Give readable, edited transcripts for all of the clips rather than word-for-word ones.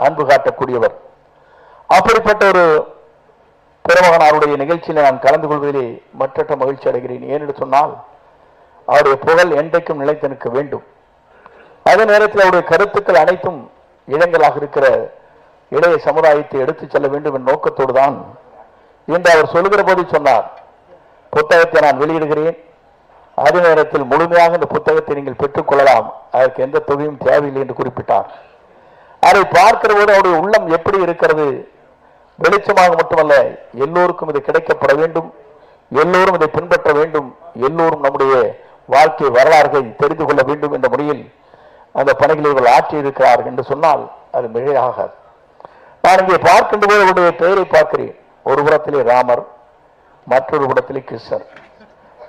அன்பு காட்டக்கூடியவர். அப்படிப்பட்ட ஒரு பெருமகனாருடைய நிகழ்ச்சியில் நான் கலந்து கொள்வதிலே மற்றற்ற மகிழ்ச்சி அடைகிறேன். ஏனென்று சொன்னால் அவருடைய புகழ் என்றைக்கும் நிலைத்து நிற்க வேண்டும். அதே நேரத்தில் அவருடைய கருத்துக்கள் அனைத்தும் இளைஞர்களாக இருக்கிற இளைய சமுதாயத்தை எடுத்துச் செல்ல வேண்டும் என்ற நோக்கத்தோடு தான் இன்று அவர் சொல்லுகிற போது சொன்னார், புத்தகத்தை நான் வெளியிடுகிறேன், அதே நேரத்தில் முழுமையாக இந்த புத்தகத்தை நீங்கள் பெற்றுக்கொள்ளலாம், அதற்கு எந்த தொகையும் தேவையில்லை என்று குறிப்பிட்டார். அதை பார்க்கிற போது அவருடைய உள்ளம் எப்படி இருக்கிறது, வெளிச்சமாக மட்டுமல்ல, எல்லோருக்கும் இது கிடைக்கப்பட வேண்டும், எல்லோரும் இதை பின்பற்ற வேண்டும், எல்லோரும் நம்முடைய வாழ்க்கை வரலாறுகளை தெரிந்து கொள்ள வேண்டும் என்ற முறையில் அந்த பணிகளை இவர்கள் ஆற்றி இருக்கிறார்கள் என்று சொன்னால் அது மிகையாகாது. நான் இங்கே பார்க்கின்ற போது அவருடைய பெயரை பார்க்கிறேன். ஒரு புறத்திலே ராமர், மற்றொரு புறத்திலே கிருஷ்ணர்,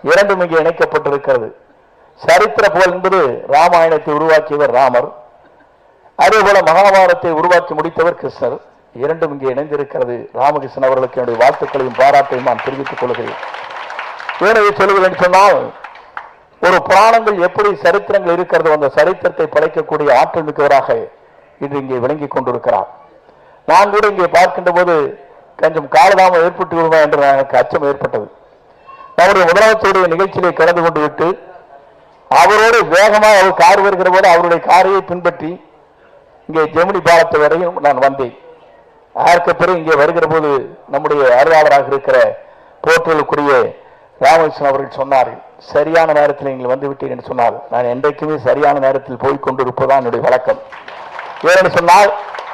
இரண்டும் இங்கே இணைக்கப்பட்டிருக்கிறது. சரித்திர புகழ் என்பது ராமாயணத்தை உருவாக்கியவர் ராமர், அதே போல மகாபாரதத்தை உருவாக்கி முடித்தவர் கிருஷ்ணர், இரண்டும் இங்கே இணைந்திருக்கிறது. ராமகிருஷ்ணன் அவர்களுக்கு என்னுடைய வாழ்த்துக்களையும் பாராட்டையும் நான் தெரிவித்துக் கொள்கிறேன். ஏனவே சொல்லுங்கள் என்று சொன்னால், ஒரு புராணங்கள் எப்படி சரித்திரங்கள் இருக்கிறது, அந்த சரித்திரத்தை படைக்கக்கூடிய ஆற்றல் மிக்கவராக இன்று இங்கே விளங்கிக் கொண்டிருக்கிறார். நான் கூட இங்கே பார்க்கின்ற போது கொஞ்சம் காலதாமம் ஏற்பட்டு விடுமா என்று எனக்கு அச்சம் ஏற்பட்டது. நம்முடைய முதலமைச்சருடைய நிகழ்ச்சியிலே கலந்து கொண்டு விட்டு அவரோடு வேகமாக அவர் கார் வருகிற போது அவருடைய காரையை பின்பற்றி இங்கே ஜெமினி பாலத்து வரையும் நான் வந்தேன். அதற்கு பிறகு இங்கே வருகிற போது நம்முடைய அருளாளராக இருக்கிற போற்றலுக்குரிய ராமகிருஷ்ணன் அவர்கள் சொன்னார்கள், சரியான நேரத்தில் நீங்கள் வந்து விட்டீர்கள் என்று சொன்னால், நான் என்றைக்குமே சரியான நேரத்தில் போய் கொண்டிருப்பதுதான் என்னுடைய வழக்கம். ஏனென்று சொன்னால்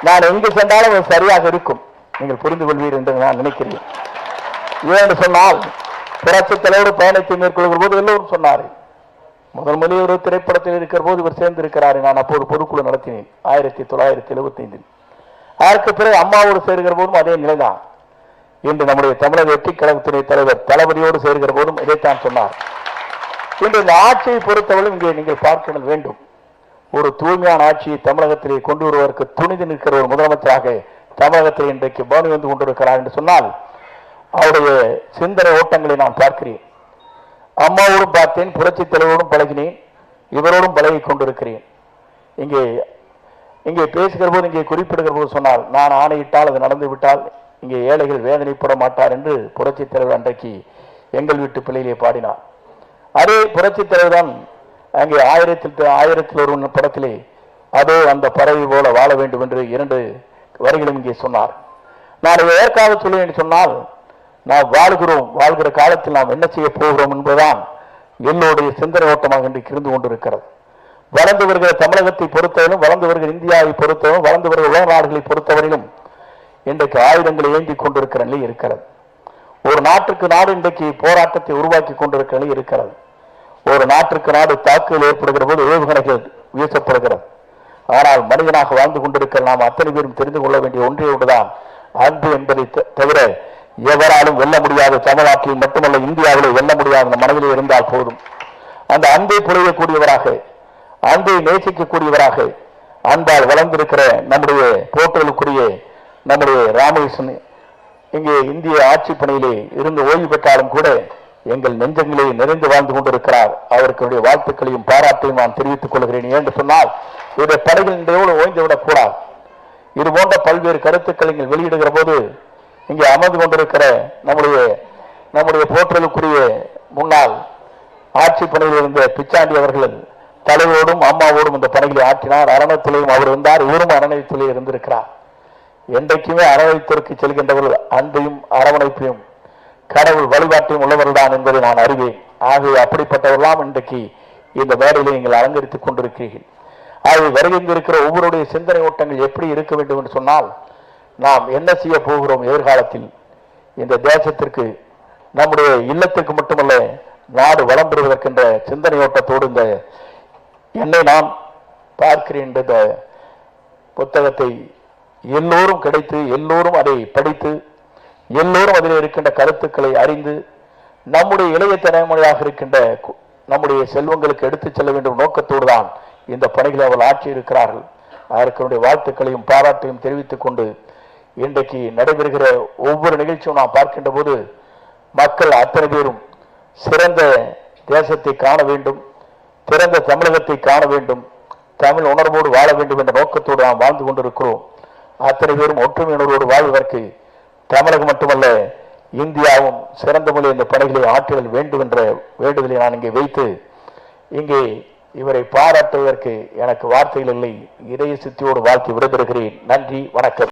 நான் எங்கு சென்றாலும் அது சரியாக இருக்கும், நீங்கள் புரிந்து கொள்வீர்கள் என்று நான் நினைக்கிறேன். ஏனென்று சொன்னால் புரட்சி தலைவர் பயணத்தை மேற்கொள்கிற போது எல்லோரும் சொன்னார்கள், முதல் ஒரு திரைப்படத்தில் இருக்கிற போது இவர் சேர்ந்திருக்கிறார். நான் அப்போது பொதுக்குழு நடத்தினேன் 1975. அதற்கு பிறகு அம்மாவோடு சேர்கிற போதும் அதே நிலைதான். இன்று நம்முடைய தமிழக வெற்றி கழகத்துடைய தலைவர் தளபதியோடு சேர்கிற போதும் இதைத்தான் சொன்னார். இன்று இந்த ஆட்சியை பொறுத்தவரை இங்கே நீங்கள் பார்க்க வேண்டும், ஒரு தூய்மையான ஆட்சியை தமிழகத்திலே கொண்டு வருவதற்கு துணிந்து நிற்கிற ஒரு முதலமைச்சராக தமிழகத்தில் இன்றைக்கு பவனி வந்து கொண்டிருக்கிறார் என்று சொன்னால் அவருடைய சிந்தனை ஓட்டங்களை நான் பார்க்கிறேன். அம்மாவோடும் பார்த்தேன், புரட்சி தலைவரோடும் பழகினேன், இவரோடும் பழகி கொண்டிருக்கிறேன். இங்கே பேசுகிற போது, இங்கே குறிப்பிடுகிற போது சொன்னால், நான் ஆணையிட்டால் அது நடந்து விட்டால் இங்கே ஏழைகள் வேதனைப்பட மாட்டார் என்று புரட்சி தலைவர் அன்றைக்கு எங்கள் வீட்டு பிள்ளையிலே பாடினார். அதே புரட்சி தலைவர் தான் அங்கே 1000 படத்திலே அதோ அந்த பறவை போல வாழ வேண்டும் என்று 2 வரிகளும் இங்கே சொன்னார். நான் எதற்காக சொல்லுவேன் என்று சொன்னால், நாம் வாழ்கிற காலத்தில் நாம் என்ன செய்ய போகிறோம் என்பதுதான் என்னுடைய சிந்தனை ஓட்டமாக இன்றைக்கு இருந்து கொண்டிருக்கிறது. வளர்ந்து வருகிற தமிழகத்தை பொறுத்தவரையிலும், வளர்ந்து வருகிற இந்தியாவை பொறுத்தவரையும், வளர்ந்து வருகிற உலக நாடுகளை பொறுத்தவரையிலும் இன்றைக்கு ஆயுதங்களை ஏந்தி கொண்டிருக்கிற நிலை இருக்கிறது. ஒரு நாட்டுக்கு நாடு இன்றைக்கு போராட்டத்தை உருவாக்கி கொண்டிருக்கிற நிலை இருக்கிறது. ஒரு நாட்டிற்கு நாடு தாக்குதல் ஏற்படுகிற போது ஏவுகணைகள் வீசப்படுகிறது. ஆனால் மனிதனாக வாழ்ந்து கொண்டிருக்கிற நாம் அத்தனை பேரும் தெரிந்து கொள்ள வேண்டிய ஒன்றே ஒன்றுதான், அன்பு என்பதை தவிர எவராலும் வெல்ல முடியாத, தமிழ்நாட்டில் மட்டுமல்ல இந்தியாவிலே வெல்ல முடியாத மனதிலே இருந்தால் போதும். அந்த அன்பை பொழியக்கூடியவராக, அன்பை நேசிக்கக்கூடியவராக, அன்பால் வளர்ந்திருக்கிற நம்முடைய போற்றலுக்குரிய நம்முடைய ராமகிருஷ்ணன் இங்கே இந்திய ஆட்சி பணியிலே இருந்து ஓய்வு பெற்றாலும் கூட எங்கள் நெஞ்சங்களே நிறைந்து வாழ்ந்து கொண்டிருக்கிறார். அவருக்கு வாழ்த்துக்களையும் பாராட்டையும் நான் தெரிவித்துக் கொள்கிறேன். என்று சொன்னால் இவருடைய படைகள் இன்றையோடு ஓய்ந்துவிடக் கூடாது. இது போன்ற பல்வேறு கருத்துக்களை நீங்கள் வெளியிடுகிற போது இங்கே அமர்ந்து கொண்டிருக்கிற நம்முடைய போற்றலுக்குரிய முன்னாள் ஆட்சி பணியில் இருந்த பிச்சாண்டி அவர்கள் தலைவரோடும் அம்மாவோடும் இந்த பணிகளை ஆற்றினார். அறநிலையத்திலையும் அவர் இருந்தார், இவரும் அறநிலையத்திலே இருந்திருக்கிறார். என்றைக்குமே அறநிலையத்திற்கு செல்கின்றவர்கள் அன்பையும் அரவணைப்பையும் கடவுள் வழிபாட்டையும் உள்ளவர்கள் தான் என்பதை நான் அறிவேன். ஆகவே அப்படிப்பட்டவர்களாம் இன்றைக்கு இந்த மேடையிலே நீங்கள் அலங்கரித்துக் கொண்டிருக்கிறீர்கள். ஆகவே வருகின்றிருக்கிற ஒவ்வொருடைய சிந்தனை ஓட்டங்கள் எப்படி இருக்க வேண்டும் என்று சொன்னால், நாம் என்ன செய்ய போகிறோம் எதிர்காலத்தில் இந்த தேசத்திற்கு, நம்முடைய இல்லத்திற்கு மட்டுமல்ல நாடு வளம் பெறுவதற்கின்ற சிந்தனை ஓட்டத்தோடு இந்த என்னை நான் பார்க்கிறேன் இந்த புத்தகத்தை எல்லோரும் கிடைத்து, எல்லோரும் அதை படித்து, எல்லோரும் அதில் இருக்கின்ற கருத்துக்களை அறிந்து நம்முடைய இளைய தலைமுறையாக இருக்கின்ற நம்முடைய செல்வங்களுக்கு எடுத்துச் செல்ல வேண்டும் நோக்கத்தோடு தான் இந்த பணிகளை அவர்கள் ஆற்றி இருக்கிறார்கள். அதற்கு வாழ்த்துக்களையும் பாராட்டையும் தெரிவித்துக் கொண்டு இன்றைக்கு நடைபெறுகிற ஒவ்வொரு நிகழ்ச்சியும் நாம் பார்க்கின்ற போது மக்கள் அத்தனை பேரும் சிறந்த தேசத்தை காண வேண்டும், சிறந்த தமிழகத்தை காண வேண்டும், தமிழ் உணர்வோடு வாழ வேண்டும் என்ற நோக்கத்தோடு நாம் வாழ்ந்து கொண்டிருக்கிறோம். அத்தனை பேரும் ஒற்றுமை உணர்வோடு வாழ்வதற்கு தமிழகம் மட்டுமல்ல இந்தியாவும் சிறந்த மொழி இந்த பணிகளை ஆற்றுதல் வேண்டும் என்ற வேண்டுதலை நான் இங்கே வைத்து இங்கே இவரை பாராட்டுவதற்கு எனக்கு வார்த்தைகள் இல்லை. இதய சித்தியோடு வாழ்த்து விடைபெறுகிறேன். நன்றி, வணக்கம்.